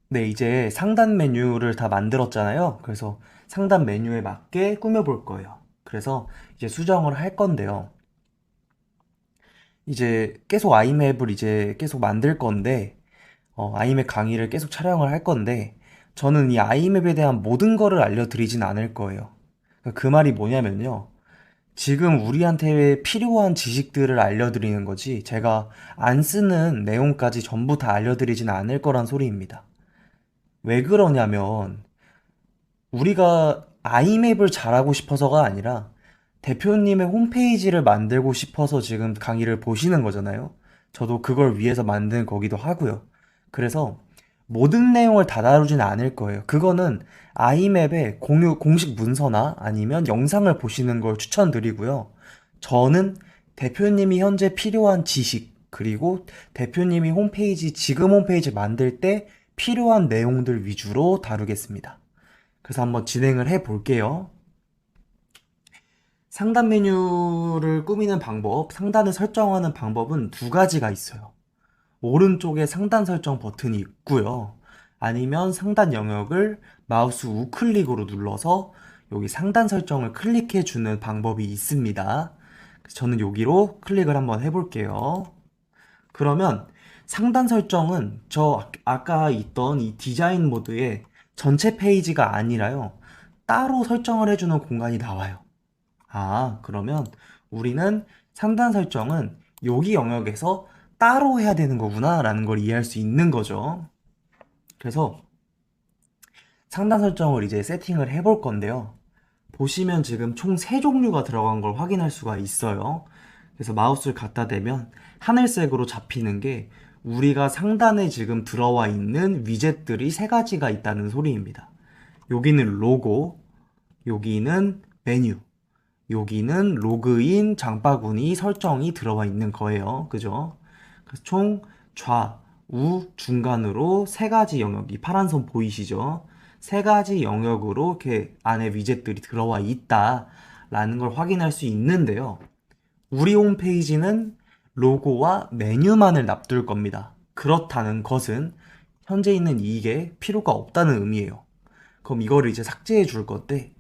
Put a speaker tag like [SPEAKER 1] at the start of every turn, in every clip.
[SPEAKER 1] 네, 이제 상단 메뉴를 다 만들었잖아요. 그래서 상단 메뉴에 맞게 꾸며볼 거예요. 그래서 이제 수정을 할 건데요. 이제 계속 아이맵을 이제 계속 만들 건데, 아이맵 강의를 계속 촬영을 할 건데, 저는 이 아이맵에 대한 모든 거를 알려드리진 않을 거예요. 그 말이 뭐냐면요. 지금 우리한테 필요한 지식들을 알려드리는 거지, 제가 안 쓰는 내용까지 전부 다 알려드리진 않을 거란 소리입니다. 왜 그러냐면, 우리가 아이맵을 잘하고 싶어서가 아니라 대표님의 홈페이지를 만들고 싶어서 지금 강의를 보시는 거잖아요. 저도 그걸 위해서 만든 거기도 하고요. 그래서 모든 내용을 다 다루진 않을 거예요. 그거는 아이맵의 공식 문서나 아니면 영상을 보시는 걸 추천드리고요. 저는 대표님이 현재 필요한 지식, 그리고 대표님이 지금 홈페이지 만들 때 필요한 내용들 위주로 다루겠습니다. 그래서 한번 진행을 해 볼게요. 상단 메뉴를 꾸미는 방법, 상단을 설정하는 방법은 두 가지가 있어요. 오른쪽에 상단 설정 버튼이 있고요. 아니면 상단 영역을 마우스 우클릭으로 눌러서 여기 상단 설정을 클릭해 주는 방법이 있습니다. 그래서 저는 여기로 클릭을 한번 해볼게요. 그러면 상단 설정은 저 아까 있던 이 디자인 모드의 전체 페이지가 아니라요. 따로 설정을 해주는 공간이 나와요. 아, 그러면 우리는 상단 설정은 여기 영역에서 따로 해야 되는 거구나 라는 걸 이해할 수 있는 거죠. 그래서 상단 설정을 이제 세팅을 해볼 건데요. 보시면 지금 총 3종류가 들어간 걸 확인할 수가 있어요. 그래서 마우스를 갖다 대면 하늘색으로 잡히는 게 우리가 상단에 지금 들어와 있는 위젯들이 3가지가 있다는 소리입니다. 여기는 로고, 여기는 메뉴, 여기는 로그인 장바구니 설정이 들어와 있는 거예요. 그죠? 그래서 총 좌우 중간으로 3가지 영역이 파란 선 보이시죠? 3가지 영역으로 이렇게 안에 위젯들이 들어와 있다라는 걸 확인할 수 있는데요. 우리 홈페이지는 로고와 메뉴만을 납둘 겁니다. 그렇다는 것은 현재 있는 이게 필요가 없다는 의미예요. 그럼 이거를 이제 삭제해 줄 건데,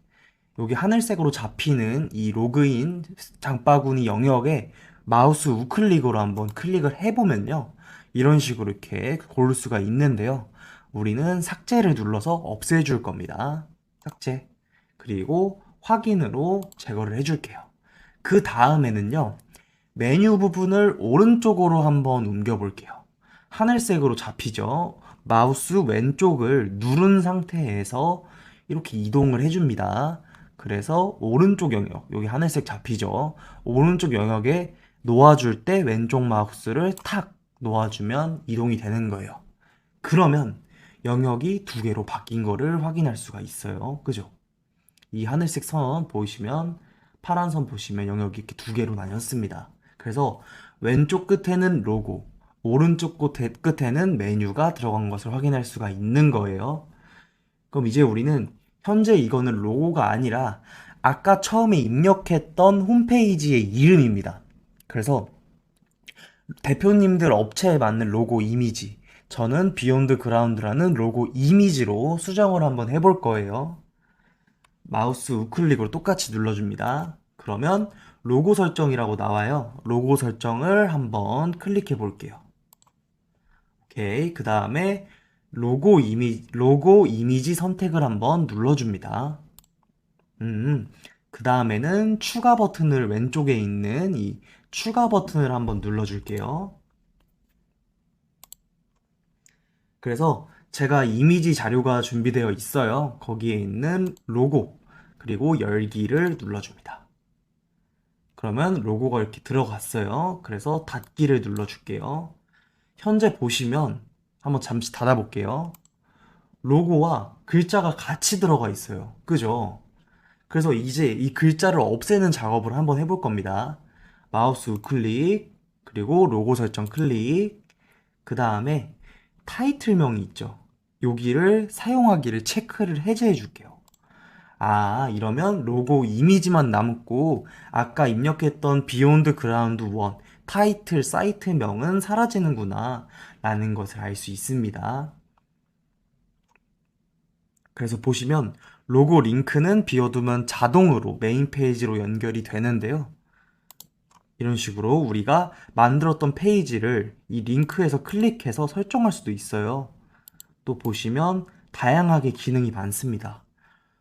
[SPEAKER 1] 여기 하늘색으로 잡히는 이 로그인 장바구니 영역에 마우스 우클릭으로 한번 클릭을 해보면요. 이런 식으로 이렇게 고를 수가 있는데요. 우리는 삭제를 눌러서 없애줄 겁니다. 삭제. 그리고 확인으로 제거를 해줄게요. 그 다음에는요. 메뉴 부분을 오른쪽으로 한번 옮겨 볼게요. 하늘색으로 잡히죠? 마우스 왼쪽을 누른 상태에서 이렇게 이동을 해줍니다. 그래서 오른쪽 영역, 여기 하늘색 잡히죠? 오른쪽 영역에 놓아줄 때 왼쪽 마우스를 탁 놓아주면 이동이 되는 거예요. 그러면 영역이 2개로 바뀐 거를 확인할 수가 있어요. 그죠? 이 하늘색 선 보시면, 파란 선 보시면 영역이 이렇게 2개로 나뉘었습니다. 그래서 왼쪽 끝에는 로고, 오른쪽 끝에는 메뉴가 들어간 것을 확인할 수가 있는 거예요. 그럼 이제 우리는 현재 이거는 로고가 아니라 아까 처음에 입력했던 홈페이지의 이름입니다. 그래서 대표님들 업체에 맞는 로고 이미지, 저는 비욘드 그라운드라는 로고 이미지로 수정을 한번 해볼 거예요. 마우스 우클릭으로 똑같이 눌러줍니다. 그러면 로고 설정이라고 나와요. 로고 설정을 한번 클릭해 볼게요. 오케이. 그 다음에 로고 이미지 선택을 한번 눌러줍니다. 그 다음에는 추가 버튼을 왼쪽에 있는 이 추가 버튼을 한번 눌러줄게요. 그래서 제가 이미지 자료가 준비되어 있어요. 거기에 있는 로고, 그리고 열기를 눌러줍니다. 그러면 로고가 이렇게 들어갔어요. 그래서 닫기를 눌러줄게요. 현재 보시면 한번 잠시 닫아볼게요. 로고와 글자가 같이 들어가 있어요. 그죠? 그래서 이제 이 글자를 없애는 작업을 한번 해볼 겁니다. 마우스 우클릭, 그리고 로고 설정 클릭, 그 다음에 타이틀명이 있죠. 여기를 사용하기를 체크를 해제해 줄게요. 아, 이러면 로고 이미지만 남고 아까 입력했던 비욘드 그라운드 1 타이틀 사이트명은 사라지는구나 라는 것을 알 수 있습니다. 그래서 보시면 로고 링크는 비워두면 자동으로 메인 페이지로 연결이 되는데요. 이런 식으로 우리가 만들었던 페이지를 이 링크에서 클릭해서 설정할 수도 있어요. 또 보시면 다양하게 기능이 많습니다.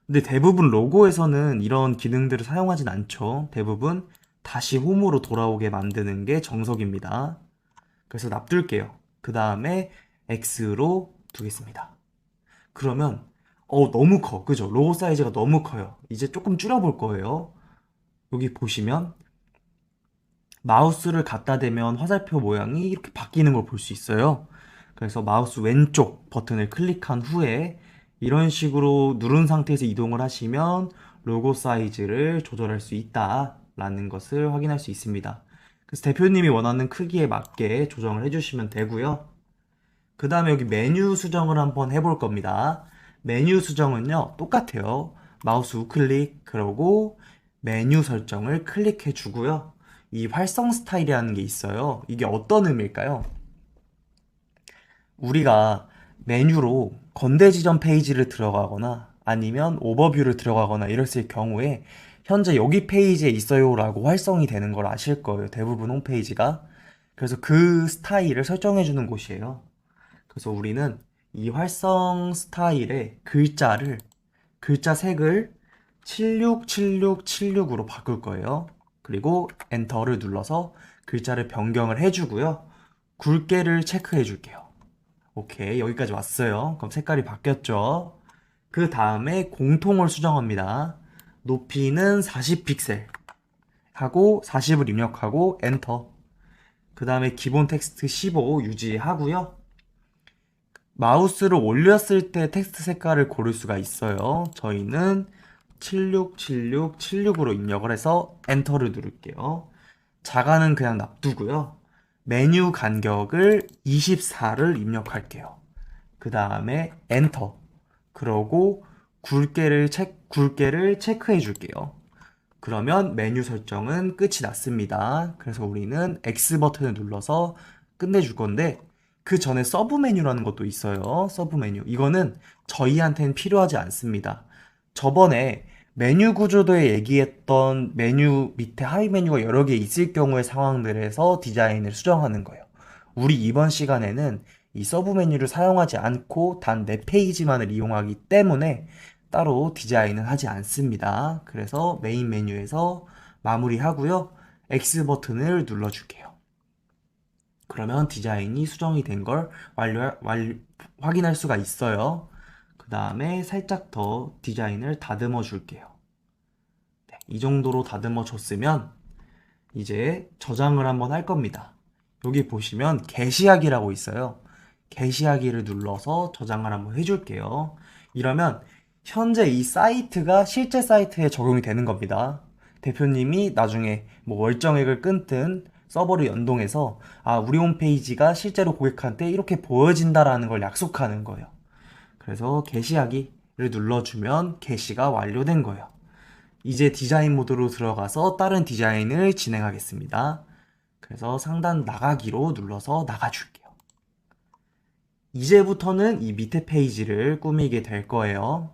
[SPEAKER 1] 근데 대부분 로고에서는 이런 기능들을 사용하진 않죠. 대부분 다시 홈으로 돌아오게 만드는 게 정석입니다. 그래서 놔둘게요. 그 다음에 X로 두겠습니다. 그러면 너무 커. 그죠? 로고 사이즈가 너무 커요. 이제 조금 줄여볼 거예요. 여기 보시면 마우스를 갖다 대면 화살표 모양이 이렇게 바뀌는 걸 볼 수 있어요. 그래서 마우스 왼쪽 버튼을 클릭한 후에 이런 식으로 누른 상태에서 이동을 하시면 로고 사이즈를 조절할 수 있다라는 것을 확인할 수 있습니다. 그래서 대표님이 원하는 크기에 맞게 조정을 해주시면 되고요. 그 다음에 여기 메뉴 수정을 한번 해볼 겁니다. 메뉴 수정은요, 똑같아요. 마우스 우클릭, 그러고 메뉴 설정을 클릭해 주고요. 이 활성 스타일이라는 게 있어요. 이게 어떤 의미일까요? 우리가 메뉴로 건대 지점 페이지를 들어가거나 아니면 오버뷰를 들어가거나 이랬을 경우에 현재 여기 페이지에 있어요 라고 활성이 되는 걸 아실 거예요. 대부분 홈페이지가. 그래서 그 스타일을 설정해 주는 곳이에요. 그래서 우리는 이 활성 스타일의 글자 색을 767676으로 바꿀 거예요. 그리고 엔터를 눌러서 글자를 변경을 해주고요. 굵게를 체크해 줄게요. 오케이, 여기까지 왔어요. 그럼 색깔이 바뀌었죠? 그 다음에 공통을 수정합니다. 높이는 40픽셀 하고 40을 입력하고 엔터. 그 다음에 기본 텍스트 15 유지하고요. 마우스를 올렸을 때 텍스트 색깔을 고를 수가 있어요. 저희는 767676으로 입력을 해서 엔터를 누를게요. 자가는 그냥 놔두고요. 메뉴 간격을 24를 입력할게요. 그 다음에 엔터. 그러고 굵게를 체크해 줄게요. 그러면 메뉴 설정은 끝이 났습니다. 그래서 우리는 X 버튼을 눌러서 끝내줄 건데 그 전에 서브 메뉴라는 것도 있어요. 서브 메뉴. 이거는 저희한테는 필요하지 않습니다. 저번에 메뉴 구조도에 얘기했던 메뉴 밑에 하위 메뉴가 여러 개 있을 경우의 상황들에서 디자인을 수정하는 거예요. 우리 이번 시간에는 이 서브 메뉴를 사용하지 않고 단 4페이지만을 이용하기 때문에 따로 디자인은 하지 않습니다. 그래서 메인 메뉴에서 마무리하고요. X 버튼을 눌러줄게요. 그러면 디자인이 수정이 된 걸 확인할 수가 있어요. 그 다음에 살짝 더 디자인을 다듬어 줄게요. 네, 이 정도로 다듬어 줬으면 이제 저장을 한번 할 겁니다. 여기 보시면 게시하기라고 있어요. 게시하기를 눌러서 저장을 한번 해줄게요. 이러면 현재 이 사이트가 실제 사이트에 적용이 되는 겁니다. 대표님이 나중에 뭐 월정액을 끊든 서버를 연동해서 우리 홈페이지가 실제로 고객한테 이렇게 보여진다라는 걸 약속하는 거예요. 그래서 게시하기를 눌러주면 게시가 완료된 거예요. 이제 디자인 모드로 들어가서 다른 디자인을 진행하겠습니다. 그래서 상단 나가기로 눌러서 나가줄게요. 이제부터는 이 밑에 페이지를 꾸미게 될 거예요.